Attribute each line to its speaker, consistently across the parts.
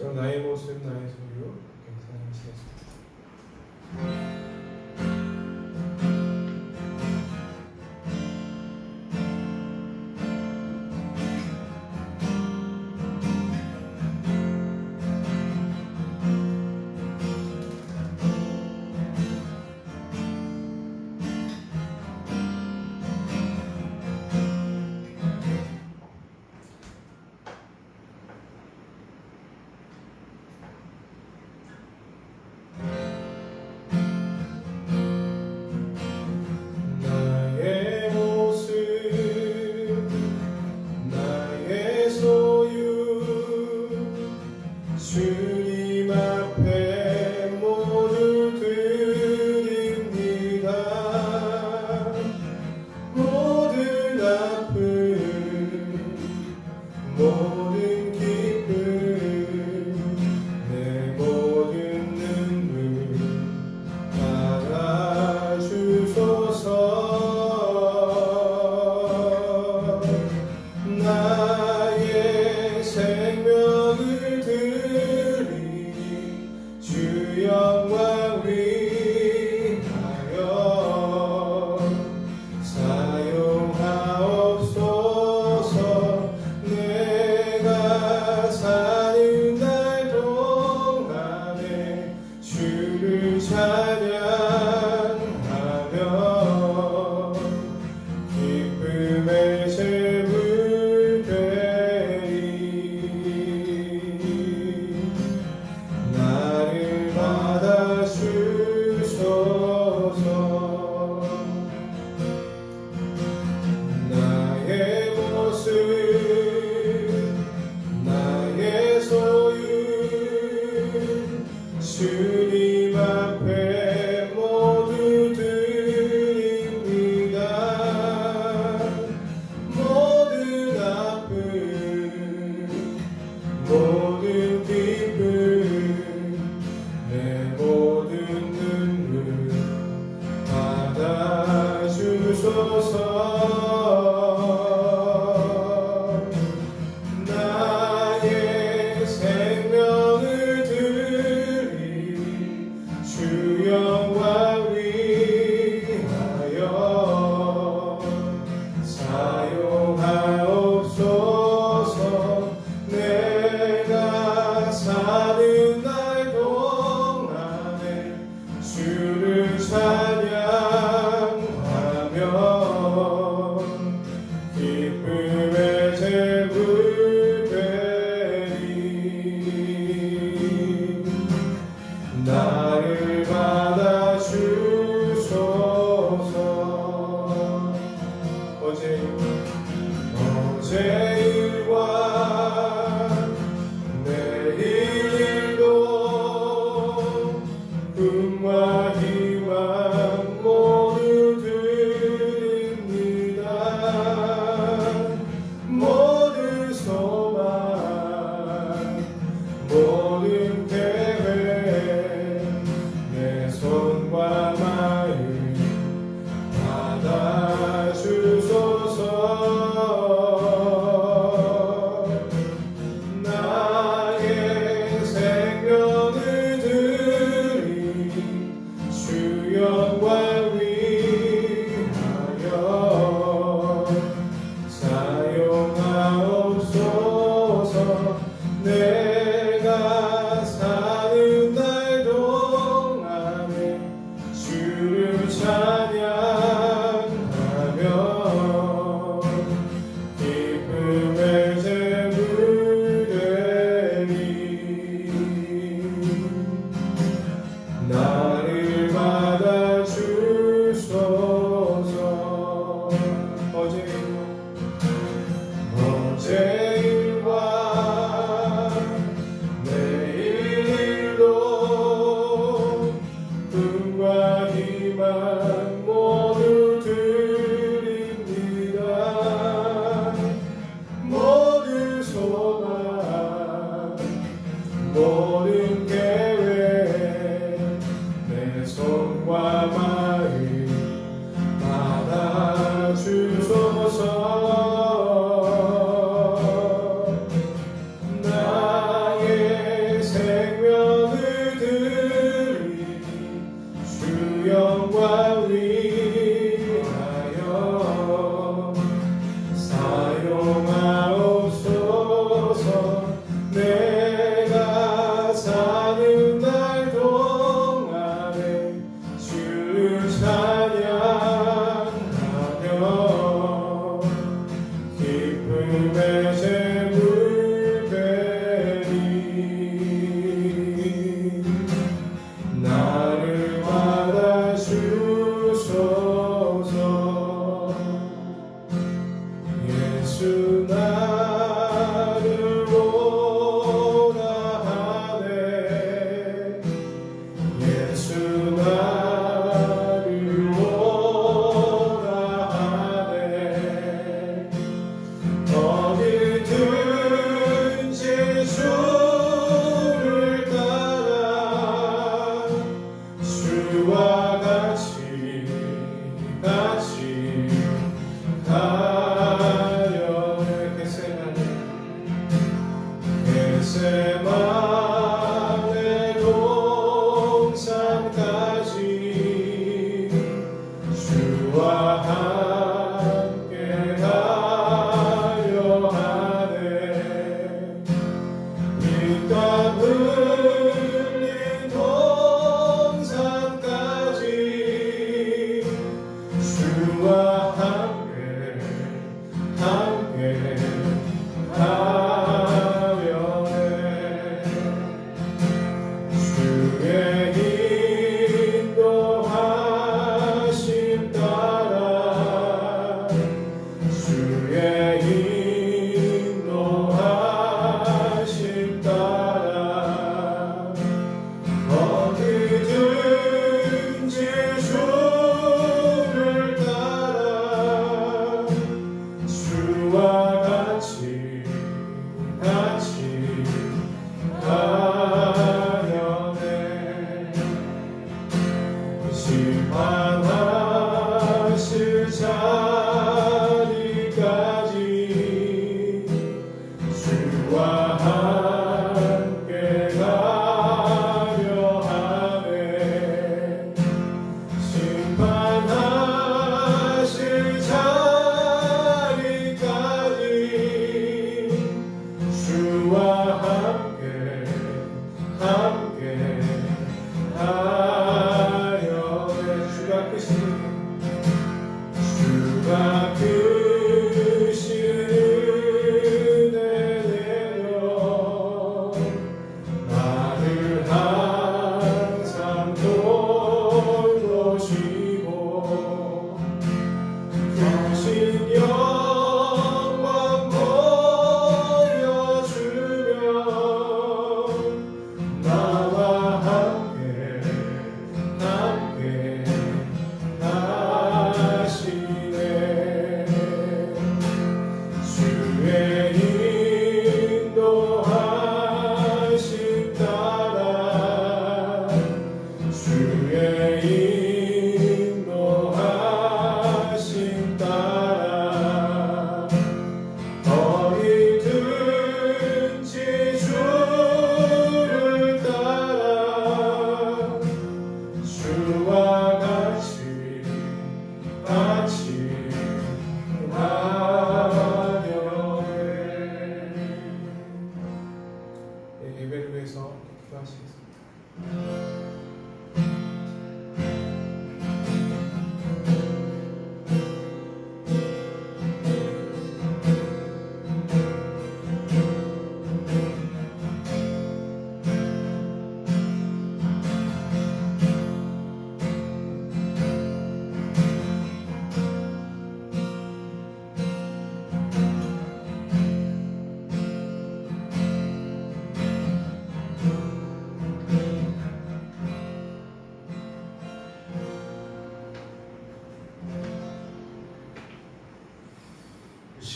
Speaker 1: 나의 모습 나의 소유 괜찮으시겠습니다. 주님 앞에 모두 드립니다. 모든 아픔 모든 기쁨 내 모든 눈물 받아주소서. 나의 생명을 주 영광 위하여 사용하옵소서. 내가 사는 날 동안에 주를 찬양하며 기쁨의 제물 되리. 나를 받아주소서. 나의 모습 나의 소유 주님 앞에 모두 드립니다. 모든 아픔 모든 기쁨 내 모든 눈물 받아주소서. 나의 생명을 드리 주 영광 위하여 사용하옵소서. 내가 사는 날 동안에 주를 찬양하며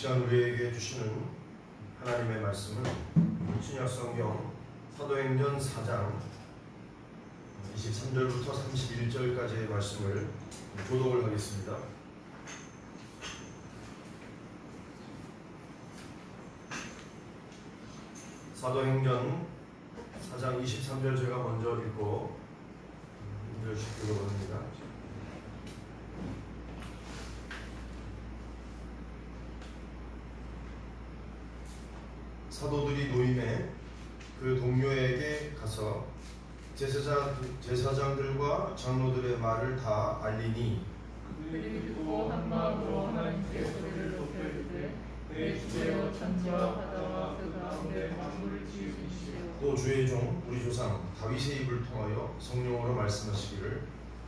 Speaker 2: 시간 우리에게 주시는 하나님의 말씀은 신약성경 사도행전 4장 23절부터 31절까지의 말씀을 교독을 하겠습니다. 사도행전 4장 23절 제가 먼저 읽고 교독을 합니다. 사도들이 노임에 그 동료에게 가서 제사장들과 장로들의 말을 다 알리니
Speaker 3: 그들이 듣고 한 마음으로 하나님께 소리를 높여 이르되 내 주제여 전지하다가 그 가운데 만물을 지으시오.
Speaker 2: 또 주의 종 우리 조상 다윗의 입을 통하여 성령으로 말씀하시기를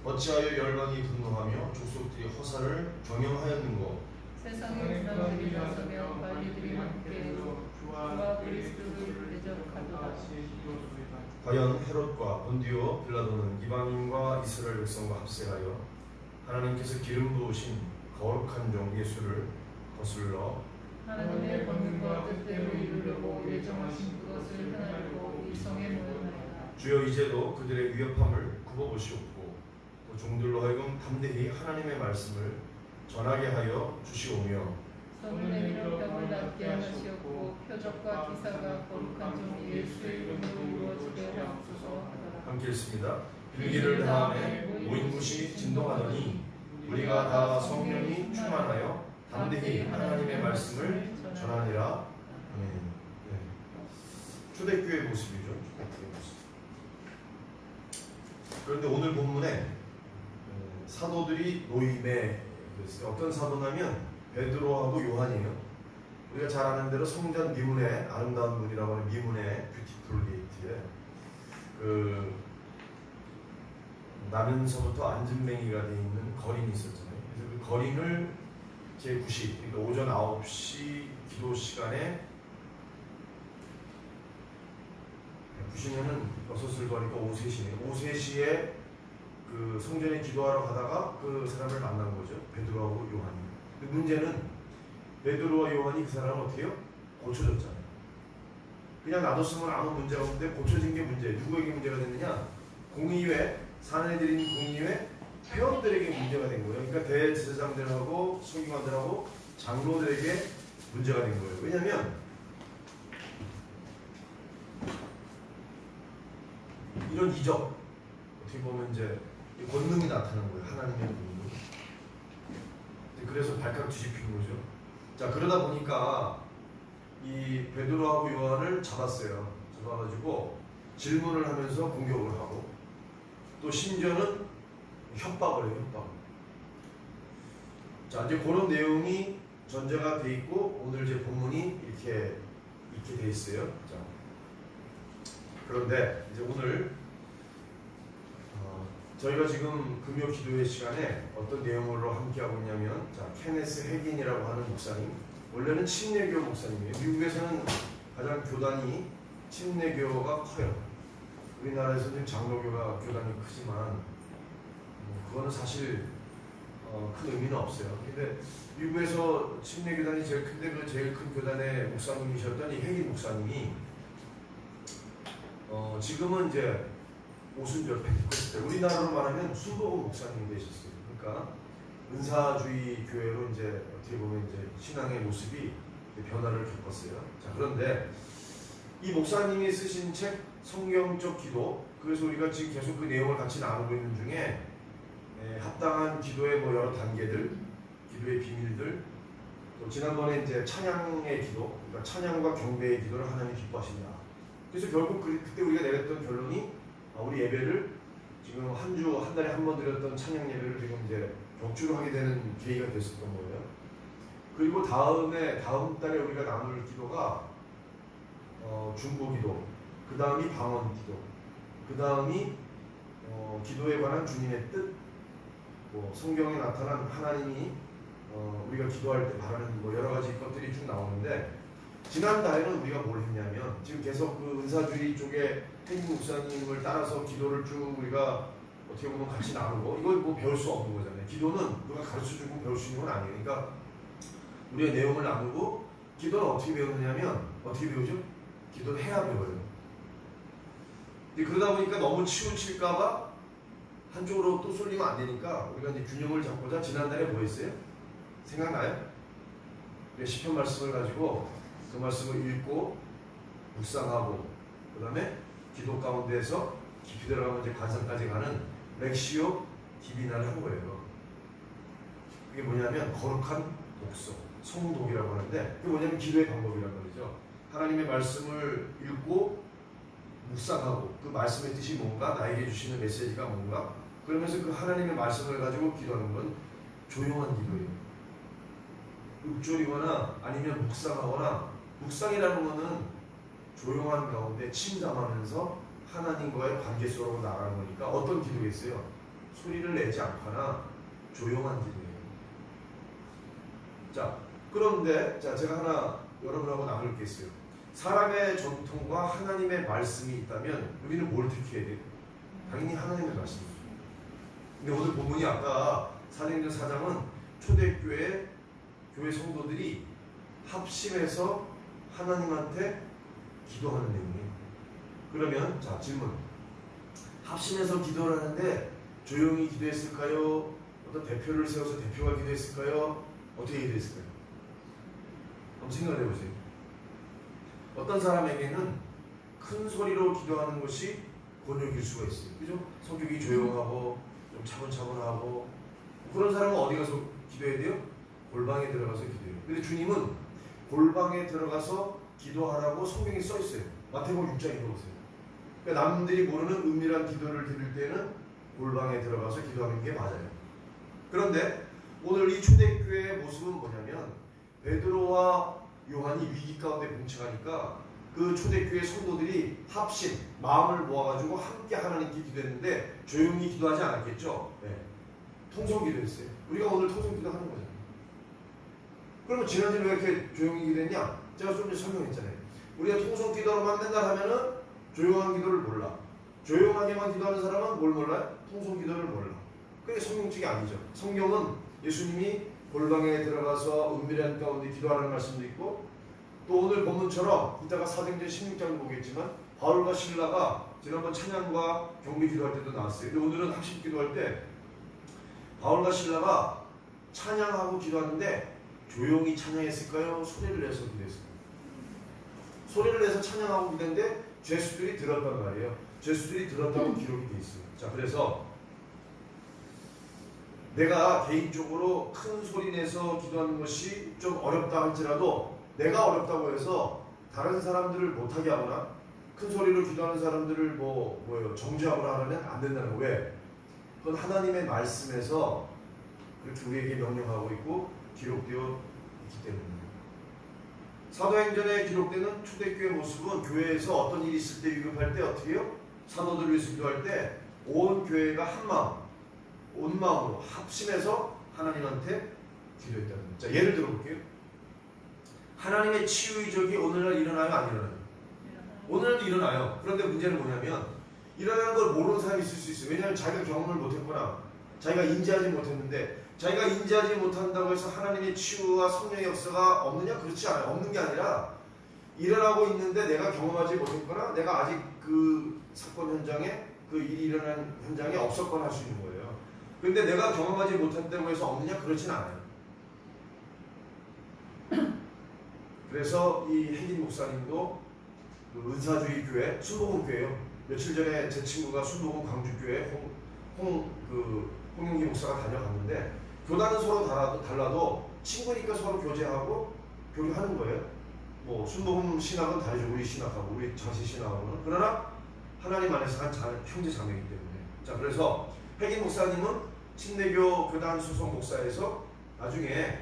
Speaker 2: 어찌하여 열방이 분노하며 족속들이 허사를 경영하였는고
Speaker 3: 세상의 사람들이 나서며 관리들이 함께로 주와 그리스도를 대적하도다.
Speaker 2: 과연 헤롯과 본디오 빌라도는 이방인과 이스라엘 백성과 합세하여 하나님께서 기름 부으신 거룩한 종 예수를 거슬러
Speaker 3: 하나님의 권능과 뜻대로 이루려고 예정하신 그것을 행하려고 이 성에 모였나이다.
Speaker 2: 주여 이제도 그들의 위협함을 굽어보시옵고 또 종들로 하여금 담대히 하나님의 말씀을 전하게 하여 주시오며
Speaker 3: 손을 내밀어 병을 낫게 하시었고 표적과 기사가 거룩한 종 예수의 이름으로 이루어지게 하옵소서 하더라.
Speaker 2: 함께 읽습니다. 일기를 다음에 모인곳이 진동하더니 우리가 다 성령이 충만하여 담대히 하나님의 말씀을 전하니라. 네. 초대교회 모습이죠. 초대교회 모습. 그런데 오늘 본문에 사도들이 노임에 어떤 사도냐면 베드로하고 요한이에요. 우리가 잘 아는 대로 성전 미문에 아름다운 문이라고 하는 미문에 뷰티풀 게이트에 그 나면서부터 안진뱅이가 되어 있는 거린이 있었잖아요. 그래서 그 거린을 제9시 그러니까 오전 9시 기도 시간에 9시면은 6을 거니까 오후 3시네. 오후 3시에 그 성전에 기도하러 가다가 그 사람을 만난 거죠. 베드로하고 요한이. 근데 문제는 베드로와 요한이 그 사람을 어떻게 해요? 고쳐줬잖아요. 그냥 놔뒀으면 아무 문제가 없는데 고쳐진 게 문제예요. 누구에게 문제가 됐느냐? 공의회, 사내들인 공의회 회원들에게 문제가 된 거예요. 그러니까 대제사장들하고 서기관들하고 장로들에게 문제가 된 거예요. 왜냐하면 이런 이적 어떻게 보면 이제 권능이 나타나는 거예요. 하나님의 권능. 그래서 발칵 뒤집히는 거죠. 자, 그러다 보니까 이 베드로하고 요한을 잡았어요. 잡아가지고 질문을 하면서 공격을 하고 또 심지어는 협박을 해요, 협박. 자, 이제 그런 내용이 전제가 돼 있고 오늘 이제 본문이 이렇게 돼 있어요. 자, 그런데 이제 오늘 저희가 지금 금요 기도회 시간에 어떤 내용으로 함께 하고 있냐면, 자, 케네스 핵인이라고 하는 목사님, 원래는 침례교 목사님이에요. 미국에서는 가장 교단이 침례교가 커요. 우리나라에서는 장로교가 교단이 크지만 그거는 사실 큰 의미는 없어요. 근데 미국에서 침례교단이 제일 큰데 그 제일 큰 교단의 목사님이셨던 이 핵인 목사님이 지금은 이제 오순절 펜테코스테, 우리나라로 말하면 순복음 목사님이 되셨어요. 그러니까 은사주의 교회로 이제 어떻게 보면 이제 신앙의 모습이 변화를 겪었어요. 자, 그런데 이 목사님이 쓰신 책 성경적 기도, 그래서 우리가 지금 계속 그 내용을 같이 나누고 있는 중에 합당한 기도의 뭐 여러 단계들, 기도의 비밀들, 또 지난번에 이제 찬양의 기도, 그러니까 찬양과 경배의 기도를 하나님 기뻐하신다. 그래서 결국 그때 우리가 내렸던 결론이 우리 예배를 지금 한 달에 한 번 드렸던 찬양 예배를 지금 이제 격주로 하게 되는 계기가 됐었던 거예요. 그리고 다음 달에 우리가 나눌 기도가 중보기도, 그 다음이 방언기도, 그 다음이 기도에 관한 주님의 뜻, 뭐 성경에 나타난 하나님이 우리가 기도할 때 바라는 뭐 여러 가지 것들이 쭉 나오는데, 지난달에는 우리가 뭘 했냐면, 지금 계속 그 은사주의 쪽에 핵인 목사님을 따라서 기도를 쭉 우리가 어떻게 보면 같이 나누고, 이걸 뭐 배울 수 없는 거잖아요. 기도는 누가 가르쳐주고 배울 수 있는 건 아니에요. 그러니까 우리가 내용을 나누고, 기도는 어떻게 배우느냐면, 어떻게 배우죠? 기도는 해야 배워요. 근데 그러다 보니까 너무 치우칠까봐 한쪽으로 또 쏠리면 안 되니까 우리가 이제 균형을 잡고자 지난달에 뭐 했어요? 생각나요? 시편 말씀을 가지고 그 말씀을 읽고 묵상하고, 그 다음에 기도 가운데에서 깊이 들어가면 이제 관상까지 가는 렉시오 디비나를 한 거예요. 그게 뭐냐면 거룩한 독서, 성독이라고 하는데, 그게 뭐냐면 기도의 방법이란 말이죠. 하나님의 말씀을 읽고 묵상하고, 그 말씀의 뜻이 뭔가, 나에게 주시는 메시지가 뭔가, 그러면서 그 하나님의 말씀을 가지고 기도하는 건 조용한 기도예요. 읊조리거나 아니면 묵상하거나, 묵상이라는 것은 조용한 가운데 침잠하면서 하나님과의 관계 속으로 나가는 거니까 어떤 기도겠어요? 소리를 내지 않거나 조용한 기도예요. 자, 그런데 제가 하나 여러분하고 나눌 게 있어요. 사람의 전통과 하나님의 말씀이 있다면 우리는 뭘 택해야 돼요? 당연히 하나님의 말씀이죠. 근데 오늘 본문이 아까 사도행전 4장은 초대교회 교회 성도들이 합심해서 하나님한테 기도하는 내용이에요. 그러면 자, 질문. 합심해서 기도를 하는데 조용히 기도했을까요? 어떤 대표를 세워서 대표가 기도했을까요? 어떻게 기도했을까요? 한번 생각해 보세요. 어떤 사람에게는 큰 소리로 기도하는 것이 권역일 수가 있어요. 그죠? 성격이 조용하고 좀 차분차분하고, 그런 사람은 어디 가서 기도해야 돼요? 골방에 들어가서 기도해요. 근데 주님은 골방에 들어가서 기도하라고 성경에 써 있어요. 마태복음 6장 읽어보세요. 그러니까 남들이 모르는 은밀한 기도를 드릴 때는 골방에 들어가서 기도하는 게 맞아요. 그런데 오늘 이 초대교회의 모습은 뭐냐면, 베드로와 요한이 위기 가운데 봉착하니까 그 초대교회 성도들이 합심, 마음을 모아가지고 함께 하나님께 기도했는데 조용히 기도하지 않았겠죠? 네. 통성 기도했어요. 우리가 오늘 통성 기도 하는 거잖아요. 그러면 지난주에 왜 이렇게 조용히 기도했냐? 제가 좀 전에 설명했잖아요. 우리가 통성 기도로만 맨날 하면은 조용한 기도를 몰라. 조용하게만 기도하는 사람은 뭘 몰라요? 통성 기도를 몰라. 그게 성경책이 아니죠. 성경은 예수님이 골방에 들어가서 은밀한 가운데 기도하는 말씀도 있고, 또 오늘 본문처럼 이따가 사도행전 16장을 보겠지만 바울과 실라가 지난번 찬양과 경배 기도할 때도 나왔어요. 근데 오늘은 합심 기도할 때 바울과 실라가 찬양하고 기도하는데 조용히 찬양했을까요? 소리를 내서 기도했을까요? 소리를 내서 찬양하고 기도했는데 죄수들이 들었단 말이에요. 죄수들이 들었다고 기록이 돼 있어요. 자, 그래서 내가 개인적으로 큰 소리 내서 기도하는 것이 좀 어렵다 할지라도, 내가 어렵다고 해서 다른 사람들을 못하게 하거나 큰 소리로 기도하는 사람들을 정죄하거나 하면 안 된다는 거예요. 왜? 그건 하나님의 말씀에서 그렇게 우리에게 명령하고 있고 기록되어 있기 때문입니다. 사도행전에 기록되는 초대교회 모습은 교회에서 어떤 일이 있을 때 위급할 때 어떻게 해요? 사도들을 위해서 기도할 때 온 교회가 한 마음, 온 마음으로 합심해서 하나님한테 기도했다는 거예요. 자, 예를 들어볼게요. 하나님의 치유 이적이 오늘날 일어나요? 안 일어나요? 오늘날도 일어나요. 그런데 문제는 뭐냐면 일어나는 걸 모르는 사람이 있을 수 있어요. 왜냐하면 자기가 경험을 못했거나 자기가 인지하지 못했는데, 자기가 인지하지 못한다고 해서 하나님의 치유와 성령의 역사가 없느냐? 그렇지 않아요. 없는 게 아니라 일어나고 있는데 내가 경험하지 못했거나 내가 아직 그 사건 현장에 그 일이 일어난 현장에 없었거나 할 수 있는 거예요. 그런데 내가 경험하지 못한다고 해서 없느냐? 그렇진 않아요. 그래서 이 혜긴 목사님도 그 은사주의 교회, 순복음교회요. 며칠 전에 제 친구가 순복음 광주교회 홍영기 목사가 다녀갔는데, 교단은 서로 달라도 친구니까 서로 교제하고 교류하는 거예요. 뭐 순복음 신학은 다르죠. 우리 신학하고 우리 자신 신학하고는. 그러나 하나님 안에서 한 형제 자매이기 때문에. 자, 그래서 혜긴 목사님은 침례교 교단 소속 목사에서 나중에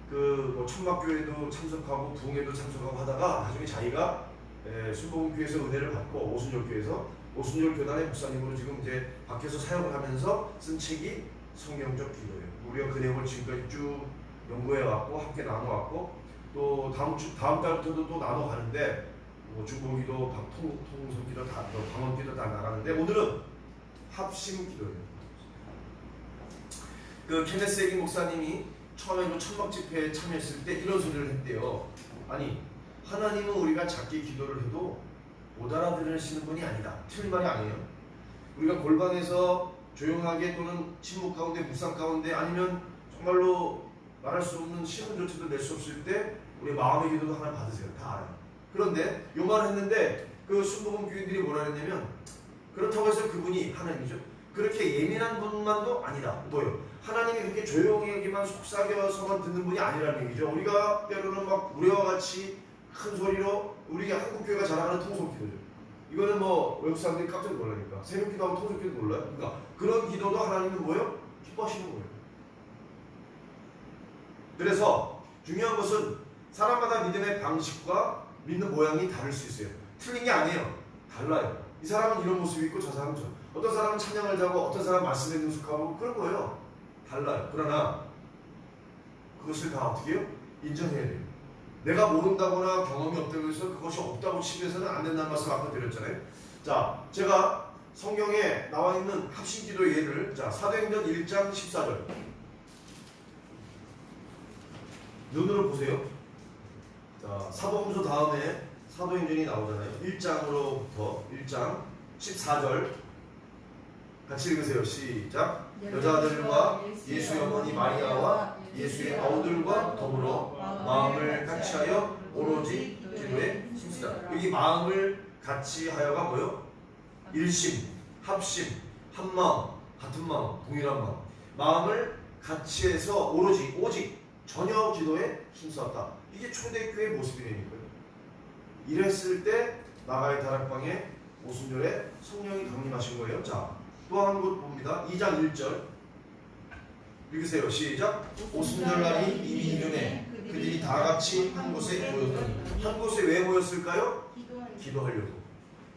Speaker 2: 뭐 천막교회도 참석하고 부흥회도 참석하고 하다가 나중에 자기가 순복음교회에서 은혜를 받고 오순절교회에서 오순절 교단의 목사님으로 지금 이제 밖에서 사역을 하면서 쓴 책이 성경적 기도예요. 우리가 그 내용을 지금까지 쭉 연구해 왔고 함께 나눠 왔고, 또 다음 달부터도 또 나눠 가는데 뭐 중보기도, 통성기도 다, 방언기도 다 나가는데 오늘은 합심 기도예요. 그 케네스 혜긴 목사님이 처음에 그 천막 집회에 참여했을 때 이런 소리를 했대요. 아니, 하나님은 우리가 작게 기도를 해도 못 알아들으시는 분이 아니다. 틀린 말이 아니에요. 우리가 골방에서 조용하게 또는 침묵 가운데, 묵상 가운데, 아니면 정말로 말할 수 없는 신음조차도 낼 수 없을 때 우리 마음의 기도도 하나 받으세요. 다 알아요. 그런데 요 말을 했는데 그 순복음 교인들이 뭐라 했냐면, 그렇다고 해서 그분이 하나님이죠. 그렇게 예민한 분만도 아니다. 뭐요? 하나님이 그렇게 조용하게만 속삭여서만 듣는 분이 아니라는 얘기죠. 우리가 때로는 막 우리와 같이 큰 소리로, 우리 한국교회가 자랑하는 통속기도죠. 이거는 뭐 외국 사람들이 깜짝 놀라니까. 새벽기도하고 통속기도 몰라요. 그러니까 그런 기도도 하나님은 뭐예요? 기뻐하시는 거예요. 그래서 중요한 것은 사람마다 믿음의 방식과 믿는 모양이 다를 수 있어요. 틀린 게 아니에요. 달라요. 이 사람은 이런 모습이 있고 저 사람은 저. 어떤 사람은 찬양을 자고 어떤 사람은 말씀에 능숙하고 그런 거예요. 달라요. 그러나 그것을 다 어떻게 해요? 인정해야 돼요. 내가 모른다거나 경험이 없다고 해서 그것이 없다고 치면서는 안 된다는 말씀 아까 드렸잖아요. 자, 제가 성경에 나와 있는 합심기도의 예를, 자, 사도행전 1장 14절 눈으로 보세요. 자, 사도행전 다음에 사도행전이 나오잖아요. 1장으로부터 1장 14절 같이 읽으세요. 시작. 여자들과 예수의 어머니 마리아와 예수의 아우들과 더불어 마음을 같이하여 오로지 기도에 힘쓰다. 여기 마음을 같이하여가 뭐요? 일심, 합심, 한마음, 같은 마음, 동일한 마음. 마음을 같이해서 오직 전혀 기도에 힘썼다. 이게 초대교회의 모습이라니까요. 이랬을 때 나가의 다락방에 오순절에 성령이 강림하신 거예요. 자, 또 한 곳 봅니다. 2장 1절 읽으세요. 시작. 오순절 날이 이미 이르네 그들이 다 같이 한 곳에 모였더니. 한 곳에 왜 모였을까요? 기도하려고.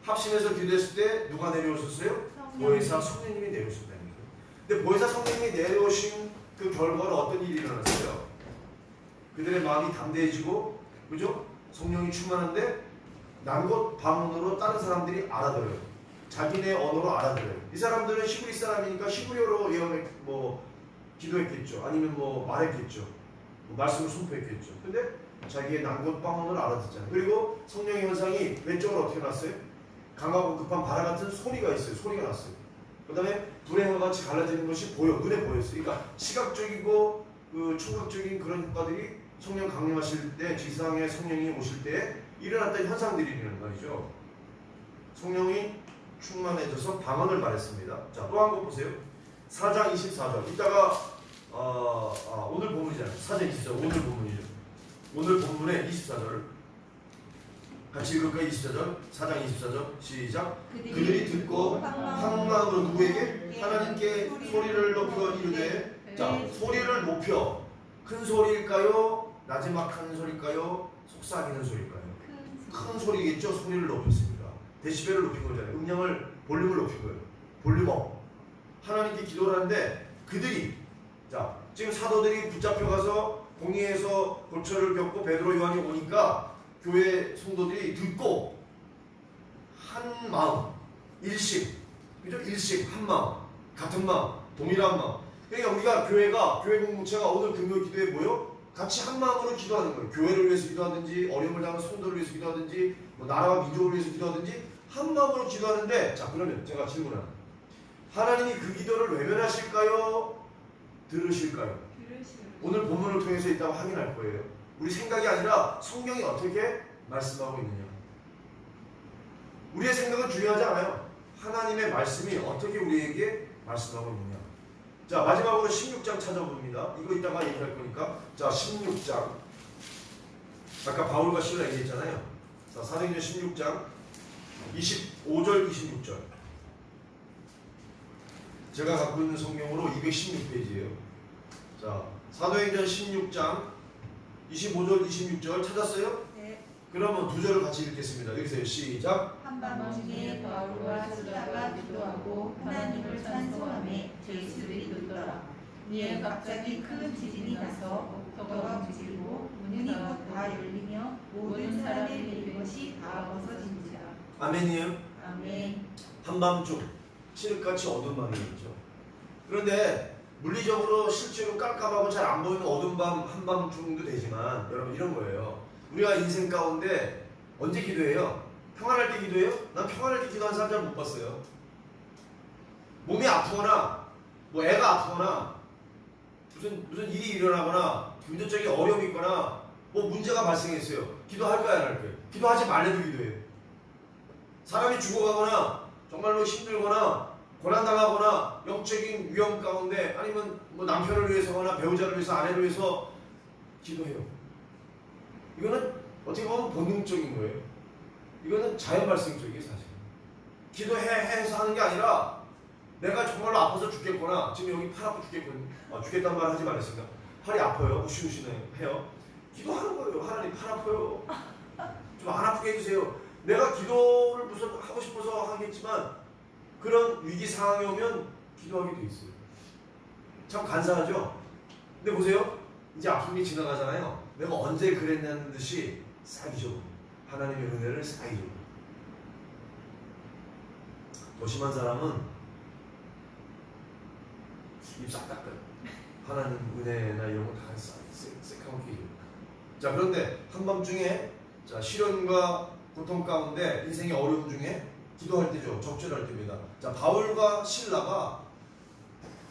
Speaker 2: 합심해서 기도했을 때 누가 내려오셨어요? 보혜사 성령님이 내려오셨다는 거예요. 근데 보혜사 성령님이 내려오신 그 결과로 어떤 일이 일어났어요? 그들의 마음이 담대해지고, 그죠? 성령이 충만한데 난곳 방언으로 다른 사람들이 알아들어요. 자기네 언어로 알아들어요. 이 사람들은 히브리 사람이니까 히브리어로 기도했겠죠. 아니면 말했겠죠. 말씀을 선포했겠죠. 근데 자기의 난곳 방언을 알아듣잖아요. 그리고 성령의 현상이 왼쪽으로 어떻게 났어요? 강하고 급한 바람 같은 소리가 있어요. 소리가 났어요. 그 다음에 불의 혀가 같이 갈라지는 것이 눈에 보였어요. 그러니까 시각적이고 청각적인 그런 효과들이 성령 강림하실 때, 지상에 성령이 오실 때 일어났던 현상들이라는 말이죠. 성령이 충만해져서 방언을 말했습니다. 자, 또 한 번 보세요. 4장 24절. 이따가 오늘 본문이잖아요. 4장 24절. 오늘 본문이죠. 오늘 본문의 24절 같이 읽을까요? 24절 4장 24절 시작.
Speaker 4: 그들이
Speaker 2: 그들이 듣고 한 마음으로 누구에게? 하나님께 소리를 높여 이르되. 자, 소리를 높여. 큰 소리일까요? 나지막한 소리일까요? 속삭이는 소리일까요? 큰 소리겠죠. 소리를 높였습니다. 데시벨을 높인 거잖아요. 음량을 볼륨을 높인 거예요. 볼륨업. 하나님께 기도를 하는데 그들이, 자, 지금 사도들이 붙잡혀 가서 공의에서 고초를 겪고 베드로 요한이 오니까 교회 성도들이 듣고 한 마음, 일심, 그죠? 일심, 한 마음, 같은 마음, 동일한 마음. 그러니까 우리가 교회 공동체가 오늘 금요 기도에 모여 같이 한 마음으로 기도하는 거예요. 교회를 위해서 기도하든지 어려움을 당하는 성도를 위해서 기도하든지 뭐 나라와 민족을 위해서 기도하든지 한 마음으로 기도하는데, 자, 그러면 제가 질문합니다. 하나님이 그 기도를 외면하실까요? 들으실까요? 오늘 본문을 통해서 이따가 확인할 거예요. 우리 생각이 아니라 성경이 어떻게 말씀하고 있느냐. 우리의 생각은 중요하지 않아요. 하나님의 말씀이 어떻게 우리에게 말씀하고 있느냐. 자, 마지막으로 16장 찾아봅니다. 이거 이따가 얘기할 거니까. 자, 16장. 아까 바울과 실라 얘기했잖아요. 자, 사도행전 16장 25절 26절. 제가 갖고 있는 성경으로 216페이지예요. 자, 사도행전 16장 25절 26절 찾았어요?
Speaker 4: 네.
Speaker 2: 그러면 두 절을 같이 읽겠습니다. 읽으세요. 시작.
Speaker 4: 한밤중에 바울과 실라가 기도하고 하나님을 찬송하며 죄수들이 듣더라. 이에 갑자기 큰 지진이 나서 옥토가 부질고 문이 곧 다 열리며 모든 사람의 내린 것이 다 벗어진지라.
Speaker 2: 아멘이에요.
Speaker 4: 아멘.
Speaker 2: 한밤중 칠흑같이 어두운 밤이겠죠. 그런데 물리적으로 실제로 깜깜하고 잘 안 보이는 어두운 밤 한밤중도 되지만 여러분 이런 거예요. 우리가 인생 가운데 언제 기도해요? 평안할 때 기도해요? 난 평안할 때 기도하는 사람 잘 못 봤어요. 몸이 아프거나 뭐 애가 아프거나 무슨 일이 일어나거나 금전적인 어려움이 있거나 뭐 문제가 발생했어요. 기도할까요? 안 할까요? 기도하지 말래도 기도해요. 사람이 죽어가거나 정말로 힘들거나 고난당하거나 영적인 위험 가운데 아니면 뭐 남편을 위해서거나 배우자를 위해서 아내를 위해서 기도해요. 이거는 어떻게 보면 본능적인 거예요. 이거는 자연 발생적이에요. 사실 기도해서 하는 게 아니라 내가 정말로 아파서 죽겠거나 지금 여기 팔 아파 죽겠거든요. 죽겠다는 말 하지 말았습니다. 팔이 아파요. 우시우시해요. 기도하는 거예요. 하나님 팔 아파요. 좀 안 아프게 해주세요. 내가 기도를 무슨 하고 싶어서 하겠지만 그런 위기 상황이 오면 기도하게 돼 있어요. 참 간사하죠? 근데 보세요. 이제 아픔이 지나가잖아요. 내가 언제 그랬냐는 듯이 싹 잊어버려요. 하나님의 은혜를 싹 잊어버려요. 더 심한 사람은 입 싹 닦아요. 하나님 은혜나 이런 거 다 쓱하고 끼죠. 자, 그런데 한밤중에 자, 시련과 고통 가운데 인생의 어려움 중에 기도할 때죠. 적절할 때입니다. 자, 바울과 실라가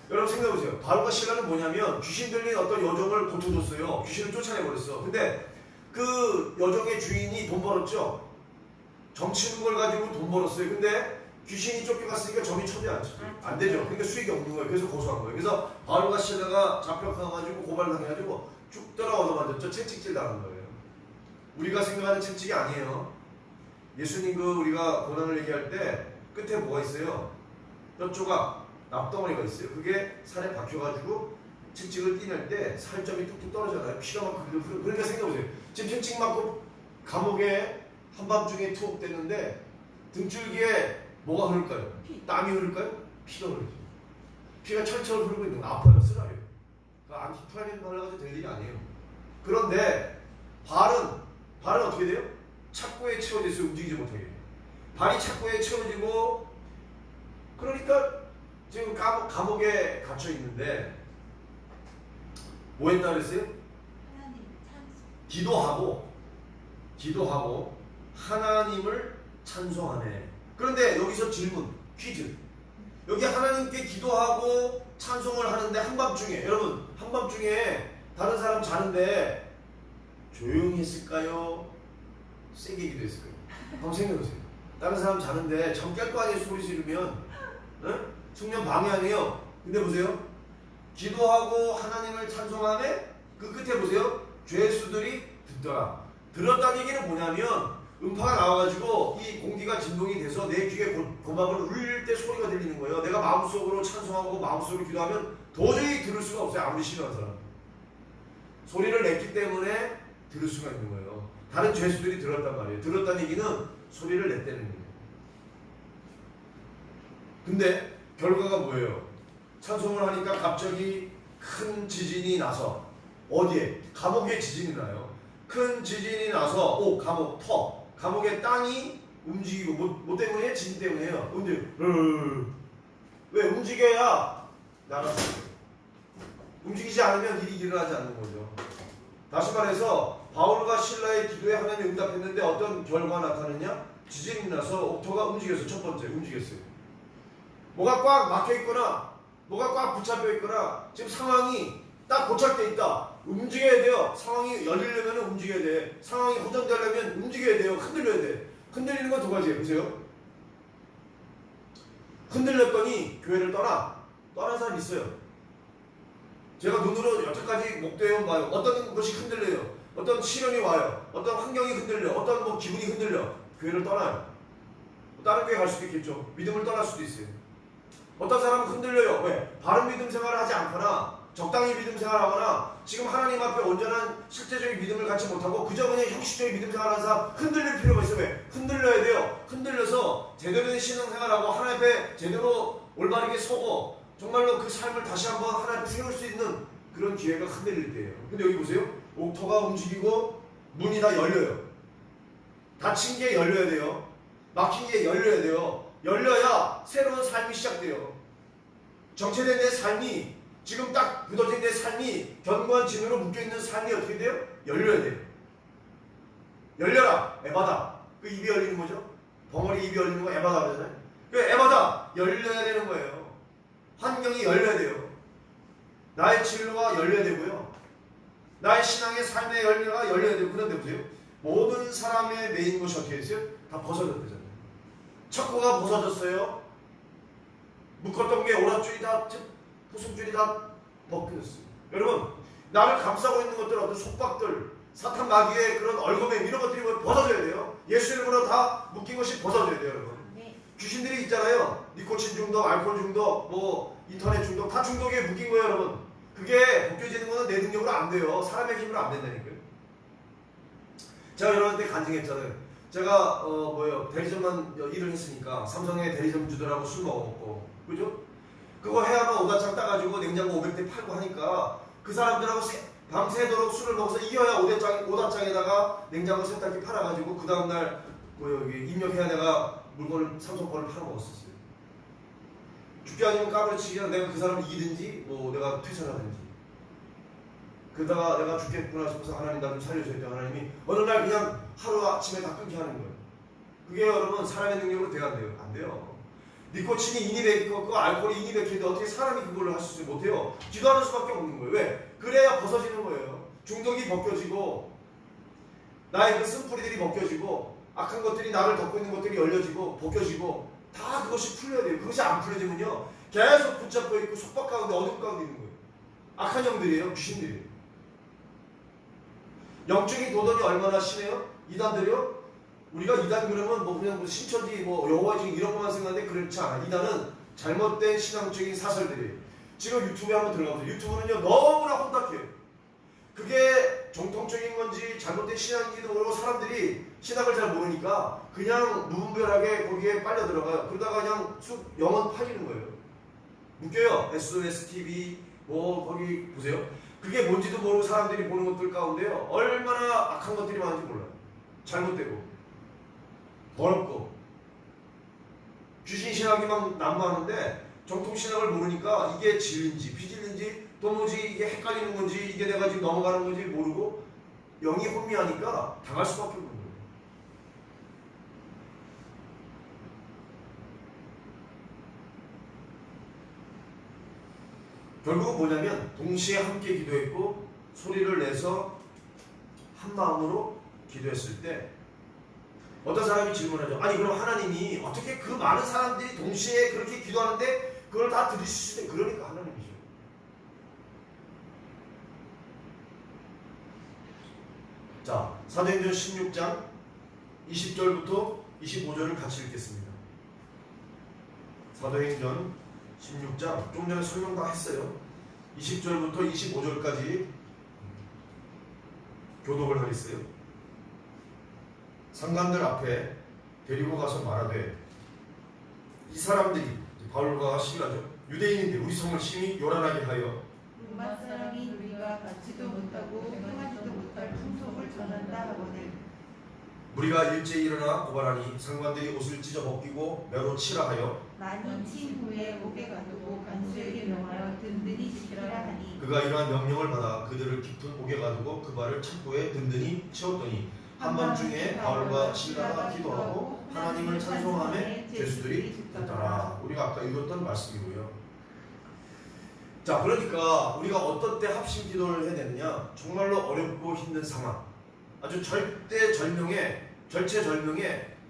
Speaker 2: 여러분 생각해보세요. 바울과 실라는 뭐냐면 귀신 들린 어떤 여종을 고쳐줬어요. 귀신을 쫓아내버렸어. 근데 그 여종의 주인이 돈 벌었죠. 점치는 걸 가지고 돈 벌었어요. 근데 귀신이 쫓겨갔으니까 점이 쳐지 안 되죠. 그러니까 수익이 없는 거예요. 그래서 고소한 거예요. 그래서 바울과 실라가 잡혀가가지고 고발당해가지고 쭉 따라 얻어맞았죠. 채찍질 당한 거예요. 우리가 생각하는 채찍이 아니에요. 예수님 우리가 고난을 얘기할 때 끝에 뭐가 있어요? 뼈조각, 납덩어리가 있어요. 그게 살에 박혀가지고 채찍을 띠낼 때 살점이 뚝뚝 떨어지잖아요. 피가 막 흐르고. 그러니까 생각해보세요. 지금 채찍 맞고 감옥에 한밤중에 투옥됐는데 등줄기에 뭐가 흐를까요? 땀이 흐를까요? 피가 흐르죠. 피가 철철 흐르고 있는 거 아파요. 쓰라려요. 그러니까 안티프라민 발라가지고 될 일이 아니에요. 그런데 발은 어떻게 돼요? 착고에 채워져서 움직이지 못하게. 발이 착고에 채워지고 그러니까 지금 감옥에 갇혀 있는데 뭐 했나 그랬어요?
Speaker 4: 하나님 찬송.
Speaker 2: 기도하고 하나님을 찬송하네. 그런데 여기서 질문, 퀴즈. 여기 하나님께 기도하고 찬송을 하는데 한밤중에 여러분 한밤중에 다른 사람 자는데 조용히 했을까요? 세게 기도했을까요? 한번 생각해보세요. 다른 사람 자는데 잠 깰 거 아니에요. 소리 지르면 숙면 방해 아니에요. 근데 보세요. 기도하고 하나님을 찬송하네. 그 끝에 보세요. 죄수들이 듣더라. 들었다는 얘기는 뭐냐면 음파가 나와가지고 이 공기가 진동이 돼서 내 귀에 고막을 울릴 때 소리가 들리는 거예요. 내가 마음속으로 찬송하고 마음속으로 기도하면 도저히 들을 수가 없어요. 아무리 싫어하는 사람. 소리를 냈기 때문에 들을 수가 있는 거예요. 다른 죄수들이 들었단 말이에요. 들었다는 얘기는 소리를 냈다는 얘기예요. 근데 결과가 뭐예요? 찬송을 하니까 갑자기 큰 지진이 나서 어디에? 감옥에 지진이 나요. 큰 지진이 나서 감옥의 땅이 움직이고 뭐 때문에? 지진 때문에요. 왜? 움직여야 나가서 움직이지 않으면 일이 일어나지 않는 거죠. 다시 말해서 바울과 실라의 기도에 하나님이 응답했는데 어떤 결과가 나타났냐? 지진이 나서 옥토가 움직였어요. 첫 번째 움직였어요. 뭐가 꽉 막혀 있거나 뭐가 꽉 붙잡혀 있거나 지금 상황이 딱 고착돼 있다. 움직여야 돼요. 상황이 열리려면 움직여야 돼. 상황이 호전되려면 움직여야 돼요. 흔들려야 돼. 흔들리는 건 두 가지예요. 보세요. 흔들렸더니 교회를 떠난 사람이 있어요. 제가 눈으로 여태까지 목도해 봐요. 어떤 것이 흔들려요. 어떤 시련이 와요. 어떤 환경이 흔들려. 어떤 뭐 기분이 흔들려. 교회를 떠나요. 다른 교회 갈 수도 있겠죠. 믿음을 떠날 수도 있어요. 어떤 사람은 흔들려요. 왜? 바른 믿음 생활을 하지 않거나 적당히 믿음 생활하거나 지금 하나님 앞에 온전한 실제적인 믿음을 갖지 못하고 그저 그냥 형식적인 믿음 생활하는 사람 흔들릴 필요가 있어요. 왜? 흔들려야 돼요. 흔들려서 제대로 된 신앙생활하고 하나님 앞에 제대로 올바르게 서고 정말로 그 삶을 다시 한번 하나님 앞에 세울 수 있는 그런 기회가 흔들릴 때예요. 근데 여기 보세요. 옥토가 움직이고 문이 다 열려요. 닫힌 게 열려야 돼요. 막힌 게 열려야 돼요. 열려야 새로운 삶이 시작돼요. 정체된 내 삶이 지금 딱 굳어진 내 삶이 견고한 진으로 묶여있는 삶이 어떻게 돼요? 열려야 돼요. 열려라. 에바다. 그 입이 열리는 거죠. 벙어리 입이 열리는 거 에바다 그러잖아요. 그 에바다. 열려야 되는 거예요. 환경이 열려야 돼요. 나의 진로가 열려야 되고요. 나의 신앙의 삶의 열매가 열려야 되고. 그런데 보세요. 모든 사람의 메인 것이 어떻게 됐어요? 다 벗어졌대잖아요. 척고가 벗어졌어요. 묶었던 게 오랏줄이 다 포승줄이 다 벗겨졌어요. 여러분 나를 감싸고 있는 것들 어떤 속박들 사탄 마귀의 그런 얼거맨 이런 것들이 벗어져야 돼요. 예수 이름으로 다 묶인 것이 벗어져야 돼요. 여러분 귀신들이 있잖아요. 니코틴 중독, 알코올 중독, 뭐 인터넷 중독 다 중독에 묶인 거예요. 여러분 그게 벗겨지는 거는 내 능력으로 안 돼요. 사람의 힘으로 안 된다니까요. 제가 여러분한테 간증했잖아요. 제가 대리점만 일을 했으니까 삼성의 대리점주들하고 술 먹어먹고 그죠? 그거 해야만 오다창 따가지고 냉장고 500대 팔고 하니까 그 사람들하고 밤새도록 술을 먹어서 이어야 오다창에다가 냉장고 세탁기 팔아가지고 그 다음날 여기 입력해야 내가 물건을 삼성 거를 팔아먹었었어요. 죽기 아니면 까불치기나 내가 그 사람을 이기든지 뭐 내가 퇴사하든지. 그러다가 내가 죽겠구나 싶어서 하나님 나 좀 살려줘야 돼. 하나님이 어느 날 그냥 하루 아침에 다 끊게 하는 거예요. 그게 여러분 사람의 능력으로 돼야 안 돼요. 안 돼요. 니코틴이 인이 백혔고 알코올이 인이 백혔는데 어떻게 사람이 그걸로 할 수 못해요. 기도하는 수밖에 없는 거예요. 왜? 그래야 벗어지는 거예요. 중독이 벗겨지고 나의 그 쓴뿌리들이 벗겨지고 악한 것들이 나를 덮고 있는 것들이 열려지고 벗겨지고 다 그것이 풀려야 돼요. 그것이 안 풀려지면요 계속 붙잡고 있고 속박 가운데 어둠 가운데 있는 거예요. 악한 영들이에요. 귀신들이에요. 영적인 도전이 얼마나 심해요? 이단들이요? 우리가 이단 그러면 뭐 그냥 신천지 뭐 여호와의 증인 이런 것만 생각하는데 그렇지 않아. 이단은 잘못된 신앙적인 사설들이에요. 지금 유튜브에 한번 들어가보세요. 유튜브는요 너무나 혼탁해요. 그게 정통적인 건지 잘못된 신앙인지도 모르고 사람들이 신학을 잘 모르니까 그냥 무분별하게 거기에 빨려 들어가요. 그러다가 그냥 쑥 영혼 파지는 거예요. 웃겨요. SOS TV 뭐 거기 보세요. 그게 뭔지도 모르고 사람들이 보는 것들 가운데요 얼마나 악한 것들이 많은지 몰라요. 잘못되고 더럽고 귀신 신학이 막 난무하는데 정통 신학을 모르니까 이게 진리인지 비진리인지 도무지 이게 헷갈리는 건지 이게 내가 지금 넘어가는 건지 모르고 영이 혼미하니까 당할 수밖에 없는 거예요. 결국은 뭐냐면 동시에 함께 기도했고 소리를 내서 한 마음으로 기도했을 때 어떤 사람이 질문하죠. 아니 그럼 하나님이 어떻게 그 많은 사람들이 동시에 그렇게 기도하는데 그걸 다 들으실 수 있는 그러니까 하나님이죠. 자 사도행전 16장 20절부터 25절을 같이 읽겠습니다. 사도행전 16장 좀 전에 설명 다 했어요. 20절부터 25절까지 교독을 하겠어요. 상관들 앞에 데리고 가서 말하되 이 사람들이 바울과 시라죠. 유대인인데 우리 성을 심히 요란하게 하여
Speaker 4: 로마 사람이 우리가 받지도 못하고 행하지도 못할 풍속을 전한다 하거늘
Speaker 2: 우리가 일제히 일어나 고발하니 상관들이 옷을 찢어 벗기고 매로 치라 하여
Speaker 4: 많이 친 후에 옥에 가두고 간수에게 명하여 든든히 지키라 하니
Speaker 2: 그가 이러한 명령을 받아 그들을 깊은 옥에 가두고 그 발을 창고에 든든히 채웠더니 한밤중에 바울과 실라가 기도하고 하나님을 찬송하며 죄수들이 듣더라. 우리가 아까 읽었던 말씀이고요. 자, 그러니까 우리가 어떤 때 합심 기도를 해야 되느냐? 정말로 어렵고 힘든 상황, 아주 절대절명의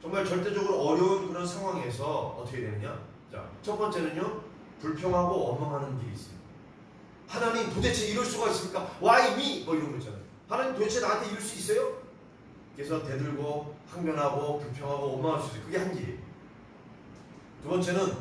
Speaker 2: 정말 절대적으로 어려운 그런 상황에서 어떻게 되느냐? 자, 첫 번째는요, 불평하고 원망하는 길이 있어요. 하나님 도대체 이럴 수가 있습니까? Why me? 뭐 이런 거 있잖아요. 하나님 도대체 나한테 이럴 수 있어요? 그래서 대들고 항변하고 불평하고 원망할 수 있어요. 그게 한 길이에요. 두 번째는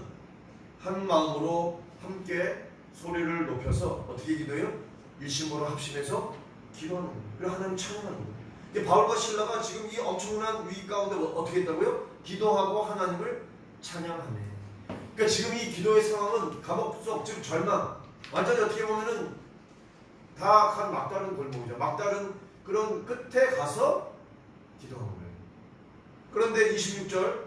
Speaker 2: 한 마음으로 함께 소리를 높여서 어떻게 기도해요? 일심으로 합심해서 기도하는 거예요. 그리고 하나님 찬양하는 거예요. 바울과 실라가 지금 이 엄청난 위기 가운데 어떻게 했다고요? 기도하고 하나님을 찬양하네. 그러니까 지금 이 기도의 상황은 감옥석, 즉 절망, 완전히 어떻게 보면은 다 간 막다른 골목이죠. 막다른 그런 끝에 가서 기도하는 거예요. 그런데 26절,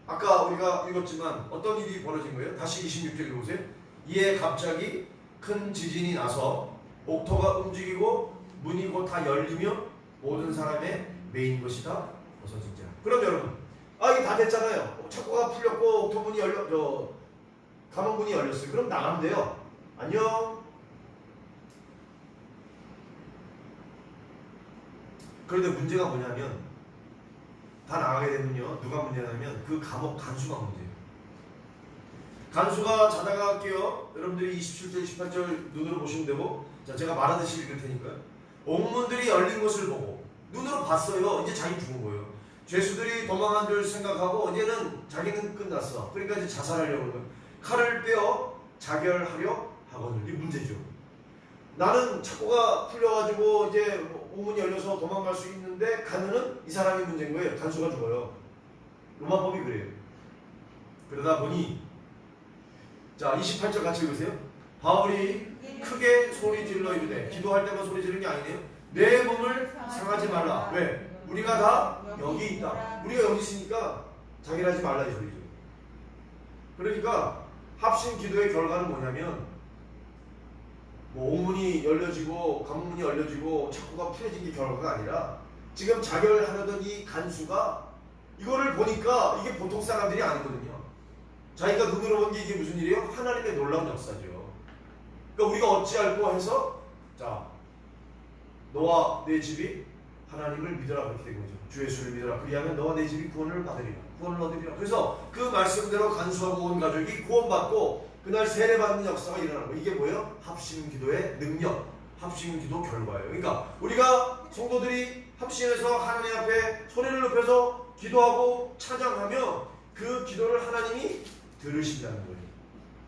Speaker 2: 아까 우리가 읽었지만 어떤 일이 벌어진 거예요? 다시 26절 읽어보세요. 이에 갑자기 큰 지진이 나서 옥토가 움직이고 문이 곧 다 열리며 모든 사람의 메인 것이다 벗어진자. 그럼 여러분, 이게 다 됐잖아요. 창고가 풀렸고 옥토문이 감옥문이 열렸어요. 그럼 나가면 돼요. 안녕. 그런데 문제가 뭐냐면, 다 나가게 되면요, 누가 문제냐면 그 감옥 간수가 문제예요. 간수가 자다가 할게요. 여러분들이 27절, 28절 눈으로 보시면 되고, 자, 제가 말하듯이 읽을 테니까요. 옥문들이 열린 것을 보고 눈으로 봤어요. 이제 자기 죽은 거예요. 죄수들이 도망한 줄 생각하고 이제는 자기는 끝났어. 그러니까 이제 자살하려고 하는 거예요. 칼을 빼어 자결하려 하거든. 이게 문제죠. 나는 창고가 풀려가지고 이제 옥문이 열려서 도망갈 수 있는데 가면은 이 사람이 문제인 거예요. 간수가 죽어요. 로마법이 그래요. 그러다 보니, 자, 28절 같이 읽으세요. 바울이 크게 소리 질러 이르되, 기도할 때만 소리 지르는 게 아니네요. 내 몸을 상하지 말라. 왜? 우리가 다 여기 있다. 우리가 여기 있으니까 자결하지 말라 이 소리죠. 그러니까 합심 기도의 결과는 뭐냐면, 뭐 옥문이 열려지고 감문이 열려지고 창고가 풀어진 게 결과가 아니라, 지금 자결하려던 이 간수가 이거를 보니까 이게 보통 사람들이 아니거든요. 자기가 눈으로 본 게 이게 무슨 일이에요? 하나님의 놀라운 역사죠. 그러니까 우리가 어찌할꼬 해서, 자, 너와 내 집이 하나님을 믿으라, 그렇게 된 거죠. 주 예수를 믿으라. 그리하면 너와 내 집이 구원을 받으리라. 구원을 얻으리라. 그래서 그 말씀대로 간수하고 온 가족이 구원받고 그날 세례받는 역사가 일어나는 거예요. 이게 뭐예요? 합심 기도의 능력, 합심 기도 결과예요. 그러니까 우리가 성도들이 합심해서 하나님 앞에 소리를 높여서 기도하고 찬양하며 그 기도를 하나님이 들으신다는 거예요.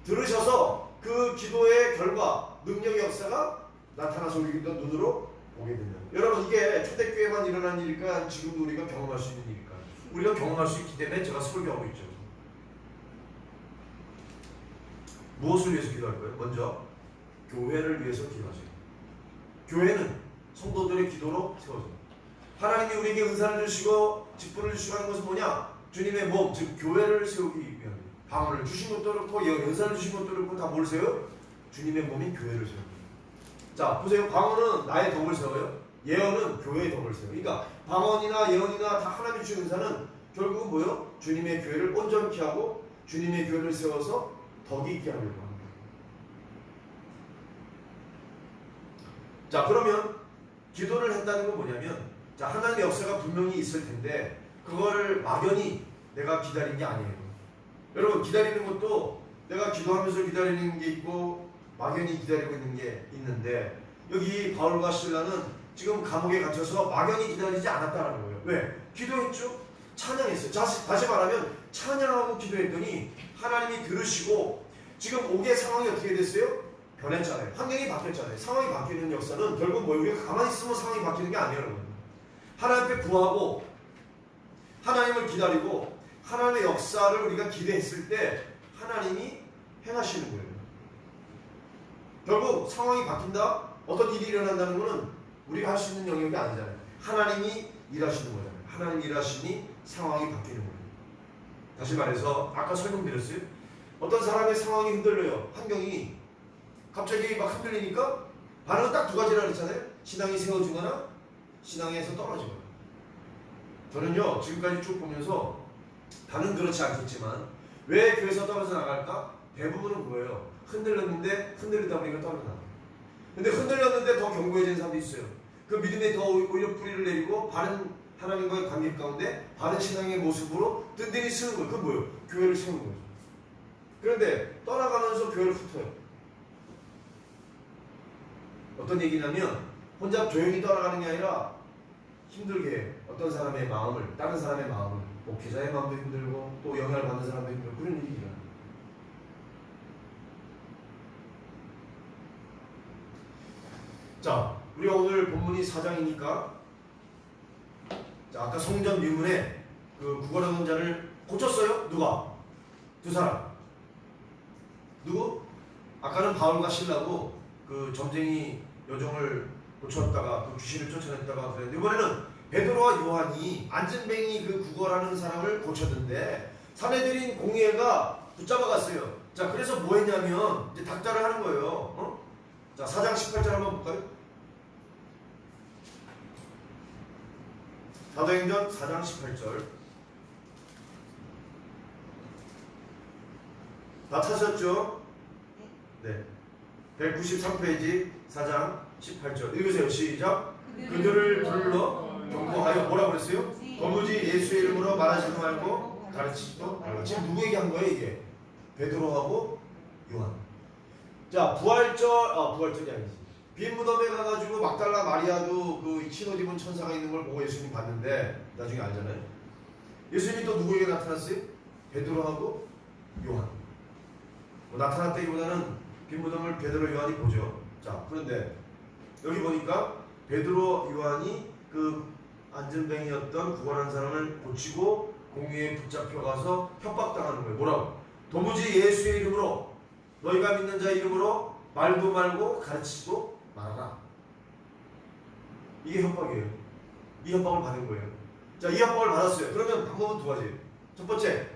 Speaker 2: 들으셔서 그 기도의 결과, 능력의 역사가 나타나서 우리가 눈으로 보게 된다. 여러분, 이게 초대교회만 일어난 일일까? 지금도 우리가 경험할 수 있는 일일까? 우리가 경험할 수 있기 때문에 제가 설교하고 있죠. 무엇을 위해서 기도할 거예요? 먼저 교회를 위해서 기도하세요. 교회는 성도들의 기도로 세워져요. 하나님이 우리에게 은사를 주시고 직분을 주시고 하는 것은 뭐냐? 주님의 몸, 즉 교회를 세우기 위함이에요. 방언을 주신 것도 그렇고 연사를 주신 것도 그렇고 다 뭘 세워요? 주님의 몸인 교회를 세워요. 자, 보세요. 방언은 나의 덕을 세워요. 예언은 교회의 덕을 세워요. 그러니까 방언이나 예언이나 다 하나님이 주신 은사는 결국은 뭐예요? 주님의 교회를 온전케 하고 주님의 교회를 세워서 덕이 있게 하려고 합니다. 자, 그러면 기도를 했다는 건 뭐냐면, 자, 하나님의 역사가 분명히 있을 텐데 그거를 막연히 내가 기다린 게 아니에요. 여러분, 기다리는 것도 내가 기도하면서 기다리는 게 있고 막연히 기다리고 있는 게 있는데, 여기 바울과 실라는 지금 감옥에 갇혀서 막연히 기다리지 않았다는 거예요. 왜? 기도했죠. 찬양했어요. 다시 말하면 찬양하고 기도했더니 하나님이 들으시고 지금 옥의 상황이 어떻게 됐어요? 변했잖아요. 환경이 바뀌었잖아요. 상황이 바뀌는 역사는 결국 뭐 우리가 가만히 있으면 상황이 바뀌는 게 아니에요. 여러분. 하나님 앞에 구하고 하나님을 기다리고 하나님의 역사를 우리가 기대했을 때 하나님이 행하시는 거예요. 결국 상황이 바뀐다? 어떤 일이 일어난다는 것은 우리가 할 수 있는 영역이 아니잖아요. 하나님이 일하시는 거잖아요. 하나님이 일하시니 상황이 바뀌는 거예요. 다시 말해서 아까 설명드렸어요. 어떤 사람의 상황이 흔들려요. 환경이 갑자기 막 흔들리니까 반응은 딱 두 가지라 그랬잖아요. 신앙이 세워지거나 신앙에서 떨어지거나. 저는요 지금까지 쭉 보면서 다는 그렇지 않겠지만 왜 교회에서 떨어져 나갈까? 대부분은 그거예요. 흔들렸는데 흔들리다 보니까 떨어져 나가요. 근데 흔들렸는데 더 견고해진 사람도 있어요. 그 믿음에 더 오히려 뿌리를 내리고 바른 하나님과의 관계 가운데 바른 신앙의 모습으로 든든히 쓰는 거예요. 그건 뭐예요? 교회를 세우는 거죠. 그런데 떠나가면서 교회를 흩어요. 어떤 얘기냐면 혼자 조용히 떠나가는 게 아니라 힘들게 해. 어떤 사람의 마음을, 다른 사람의 마음을, 목회자의 마음도 힘들고 또 영향을 받는 사람도 힘들고 그런 일이 일어나요. 자, 우리가 오늘 본문이 4장이니까 자, 아까 성전 유문에 그 구걸하는 자를 고쳤어요? 누가? 두 사람. 누구? 아까는 바울과 실라고 그 점쟁이 여종을 고쳤다가 그 귀신을 쫓아냈다가 그랬는데 이번에는 베드로와 요한이 안전뱅이 그 구걸하는 사람을 고쳤는데 사내들인 공회가 붙잡아갔어요. 자, 그래서 뭐 했냐면 이제 닥달을 하는 거예요. 자, 4장 18절 한번 볼까요? 사도행전 4장 18절. 다 찾으셨죠? 네. 193페이지 4장 18절. 읽으세요. 시작. 그들을 불러 경고하여 뭐라고 그랬어요? 도무지 예수의 이름으로 말하지도 말고 가르치지도 말고. 지금 누구에게 한 거예요 이게? 베드로하고 요한. 자, 부활절이 아니지. 빈 무덤에 가가지고 막달라 마리아도 그 흰옷 입은 천사가 있는 걸 보고 예수님 봤는데 나중에 알잖아요. 예수님이 또 누구에게 나타났어요? 베드로하고 요한. 뭐 나타났다기보다는 빈 무덤을 베드로 요한이 보죠. 자, 그런데 여기 보니까 베드로 요한이 그 안전뱅이였던 구걸한 사람을 고치고 공회에 붙잡혀가서 협박당하는 거예요. 뭐라고? 도무지 예수의 이름으로 너희가 믿는 자의 이름으로 말도 말고 가르치지도 말아라. 이게 협박이에요. 이 협박을 받은 거예요. 자, 이 협박을 받았어요. 그러면 방법은 두 가지. 첫 번째,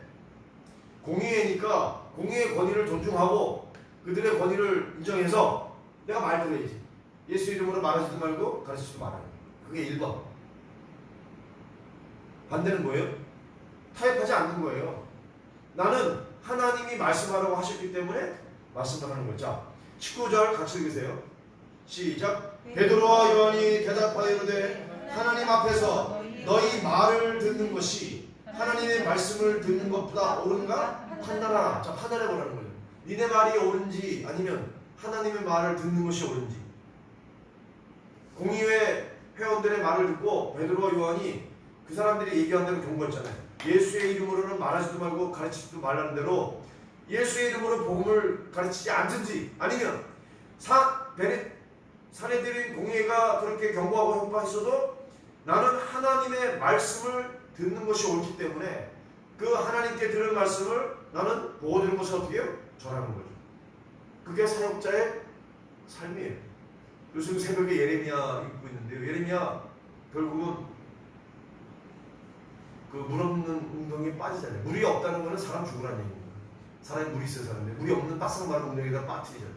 Speaker 2: 공의회니까 공의의 권위를 존중하고 그들의 권위를 인정해서 내가 말 들어야지. 예수 이름으로 말하지도 말고 가르치지도 말아요. 그게 1번. 반대는 뭐예요? 타협하지 않는 거예요. 나는 하나님이 말씀하라고 하셨기 때문에 말씀을 하는 거죠. 자, 19절 같이 읽으세요. 시작. 베드로와 요한이 대답하여 이르되 하나님 앞에서 너희 말을 듣는 것이 하나님의 말씀을 듣는 것보다 옳은가? 판단하라. 자, 판단해 보라는 거예요. 니네 말이 옳은지 아니면 하나님의 말을 듣는 것이 옳은지. 공의회 회원들의 말을 듣고 베드로와 요한이 그 사람들이 얘기한 대로 경고했잖아요. 예수의 이름으로는 말하지도 말고 가르치지도 말라는 대로 예수의 이름으로 복음을 가르치지 않든지 아니면 사내들인 공회가 그렇게 경고하고 협박했어도 나는 하나님의 말씀을 듣는 것이 옳기 때문에 그 하나님께 들은 말씀을 나는 보고 들은 것을 어떻게 해요? 전하는 거죠. 그게 사역자의 삶이에요. 요즘 새벽에 예레미야 읽고 있는데요. 예레미야 결국은 그 물 없는 웅덩이에 빠지잖아요. 물이 없다는 거는 사람 죽으라는 얘기입니다. 사람이 물이 있어야 사는데 물이 없는 바싹 마른 웅덩이에다 빠뜨리잖아요.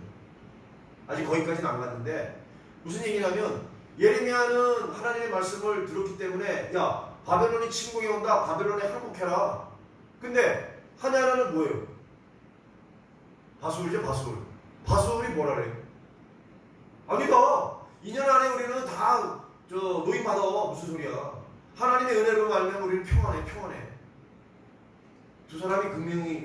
Speaker 2: 아직 거기까지는 안 갔는데 무슨 얘기냐면 예레미야는 하나님의 말씀을 들었기 때문에 야 바벨론이 침공해 온다. 바벨론에 항복해라. 근데 하냐는 뭐예요? 바술이죠. 바술이 뭐라 그래요? 아니다. 2년 안에 우리는 다 노임 받아. 무슨 소리야? 하나님의 은혜로 말면 우리는 평안해. 두 사람이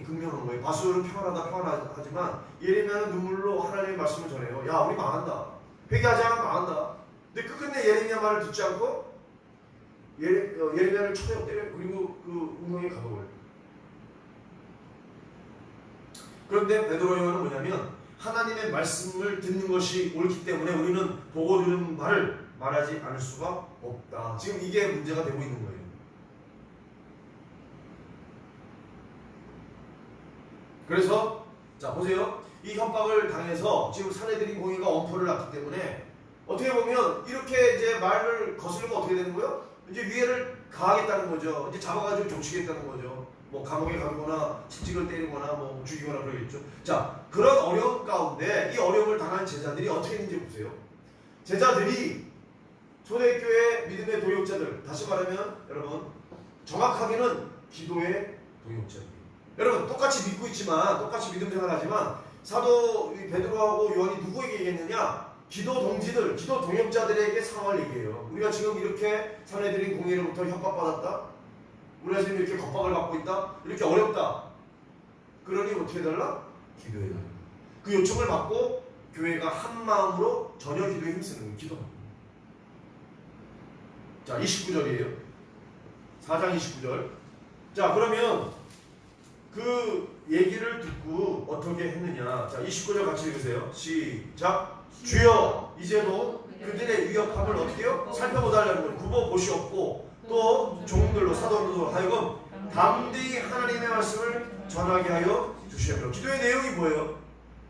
Speaker 2: 극명한 거예요. 바술은 평안하지만 예레미야는 눈물로 하나님의 말씀을 전해요. 야, 우리 망한다. 회개하지 않으면 망한다. 근데 끝끝내 예레미야 말을 듣지 않고 예레미야를 쳐요, 때려. 그리고 그 웅덩이에 가둬버려요. 그런데 베드로 요한은 뭐냐면 하나님의 말씀을 듣는 것이 옳기 때문에 우리는 보고 들은 말을 말하지 않을 수가 없다. 지금 이게 문제가 되고 있는 거예요. 그래서 자 보세요. 이 협박을 당해서 지금 사내들인 공의가 엄포를 놨기 때문에 어떻게 보면 이렇게 이제 말을 거스르면 어떻게 되는 거예요? 이제 위해를 가하겠다는 거죠. 이제 잡아가지고 족치겠다는 거죠. 뭐 감옥에 가거나 채찍을 때리거나 뭐 죽이거나 그러겠죠. 자 그런 어려움 가운데 이 어려움을 당한 제자들이 어떻게 했는지 보세요. 제자들이 초대교회 믿음의 동역자들, 다시 말하면 여러분 정확하게는 기도의 동역자들. 여러분 똑같이 믿고 있지만 똑같이 믿음 생활하지만 사도 베드로하고 요한이 누구에게 얘기했느냐? 기도 동지들, 기도 동역자들에게 상황을 얘기해요. 우리가 지금 이렇게 사내들인 공의로부터 협박받았다. 우리가 지금 이렇게 겁박을 받고 있다. 이렇게 어렵다. 그러니 어떻게 해달라? 기도해달라. 그 요청을 받고 교회가 한 마음으로 전혀 기도에 힘쓰는 기도합니다. 자 29절이에요. 4장 29절. 자 그러면 그 얘기를 듣고 어떻게 했느냐. 자 29절 같이 읽으세요. 시작. 주여 이제도 그들의 위협함을 어떻게 해요? 살펴보달라는 거예요. 굽어보시옵고 또 종들로 사도들로 하여금 담대히 하나님의 말씀을 전하게 하여 주시옵소서. 기도의 내용이 뭐예요?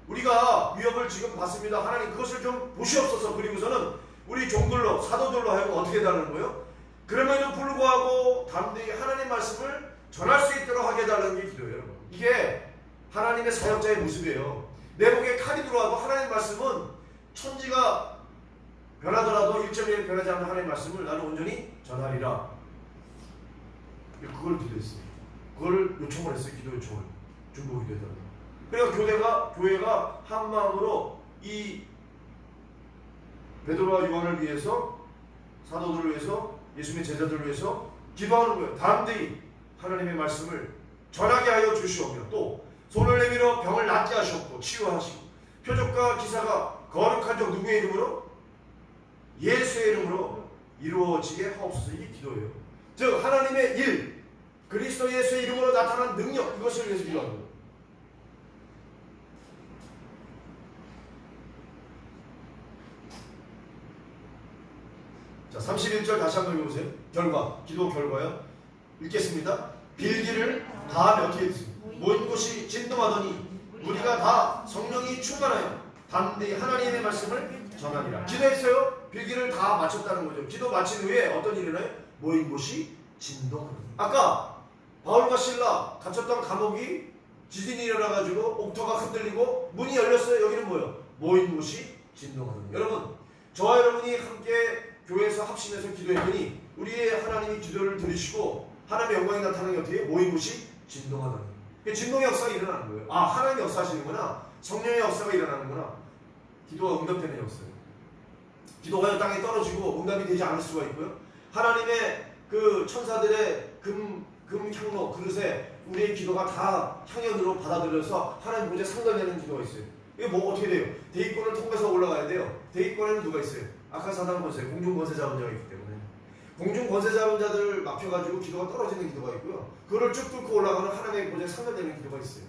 Speaker 2: 우리가 위협을 지금 받습니다. 하나님 그것을 좀 보시옵소서. 그리고서는 우리 종들로 사도들로 하여금 어떻게 해달라는 거예요? 그럼에도 불구하고 담대히 하나님 말씀을 전할 수 있도록 하게 해달라는 게 기도예요. 여러분. 이게 하나님의 사역자의 모습이에요. 내 목에 칼이 들어와도 하나님 말씀은 천지가 변하더라도 1.1 변하지 않는 하나님의 말씀을 나는 온전히 전하리라. 그걸 기도했어요. 그걸 요청을 했어요. 기도 요청을. 중보 기도해달라. 그러니까 교회가 한 마음으로 이 베드로와 요한을 위해서 사도들을 위해서 예수님의 제자들을 위해서 기도하는 거예요. 담대히 하나님의 말씀을 전하게 하여 주시오며 또 손을 내밀어 병을 낫게 하시옵고 치유하시고 표적과 기사가 거룩한 적 누구의 이름으로? 예수의 이름으로 이루어지게 하옵소서. 이게 기도예요. 즉 하나님의 일, 그리스도 예수의 이름으로 나타난 능력, 이것을 위해서 기도하는 거예요. 자 31절 다시 한번 읽어보세요. 결과, 기도 결과요. 읽겠습니다. 빌기를 다 어떻게 했습니까? 모인 곳이 진동하더니 우리가 다 성령이 충만하여 담대히 하나님의 말씀을 전하니라. 기도했어요. 빌기를 다 마쳤다는 거죠. 기도 마친 후에 어떤 일이 일어나요? 모인 곳이 진동하더니. 아까 바울과 실라 갇혔던 감옥이 지진이 일어나가지고 옥토가 흔들리고 문이 열렸어요. 여기는 뭐예요? 모인 곳이 진동하더니. 여러분 저와 여러분이 함께 교회에서 합심해서 기도했더니 우리의 하나님이 기도를 들으시고 하나님의 영광이 나타나는 게 어떻게 해요? 모인 곳이 진동하더니. 진동의 역사가 일어나는 거예요. 아 하나님이 역사하시는구나. 성령의 역사가 일어나는구나. 기도가 응답되는 역사예요. 기도가 땅에 떨어지고 응답이 되지 않을 수가 있고요. 하나님의 그 천사들의 금향로 그릇에 우리의 기도가 다 향연으로 받아들여서 하나님 보좌에 상달되는 기도가 있어요. 이게 뭐 어떻게 돼요? 대위권을 통해서 올라가야 돼요. 대위권에는 누가 있어요? 악한 사단 권세, 공중 권세 잡은 자가 있기 때문에 공중 권세 잡은 자들을 막혀가지고 기도가 떨어지는 기도가 있고요. 그거를 쭉 뚫고 올라가는 하나님의 보좌에 상달되는 기도가 있어요.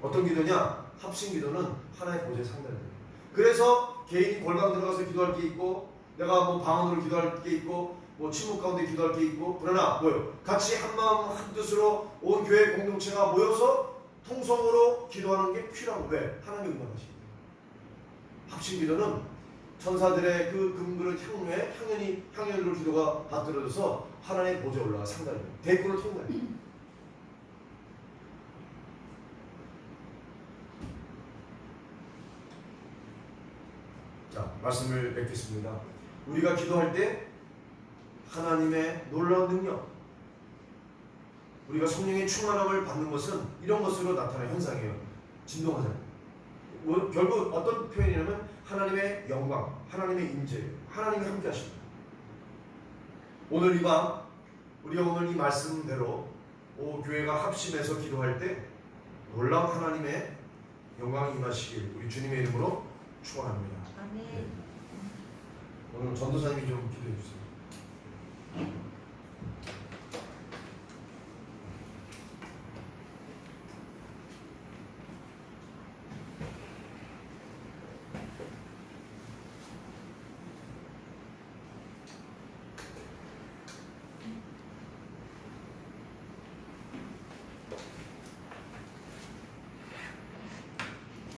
Speaker 2: 어떤 기도냐? 합심 기도는 하나님의 보좌에 상달돼요. 그래서 개인이 골방 들어가서 기도할 게 있고 내가 뭐 방언으로 기도할 게 있고 뭐 침묵 가운데 기도할 게 있고 그러나 뭐요? 같이 한 마음 한 뜻으로 온 교회 공동체가 모여서 통성으로 기도하는 게 필요한 거예요. 왜? 하나님의 응답하십니다. 합심 기도는 천사들의 그 금그릇 향로에 향연으로 기도가 받들어져서 하나님의 보좌에 올라가 상달해요. 대군을 통과해요. 자, 말씀을 맺겠습니다. 우리가 기도할 때 하나님의 놀라운 능력, 우리가 성령의 충만함을 받는 것은 이런 것으로 나타나는 현상이에요. 진동하잖아요. 뭐, 결국 어떤 표현이냐면 하나님의 영광, 하나님의 임재, 하나님이 함께 하십니다. 오늘 이 밤 우리가 오늘 이 말씀대로 교회가 합심해서 기도할 때 놀라운 하나님의 영광이 임하시길 우리 주님의 이름으로 축원합니다.
Speaker 4: 아멘.
Speaker 2: 네. 오늘 전도사님이 좀 기도해 주세요.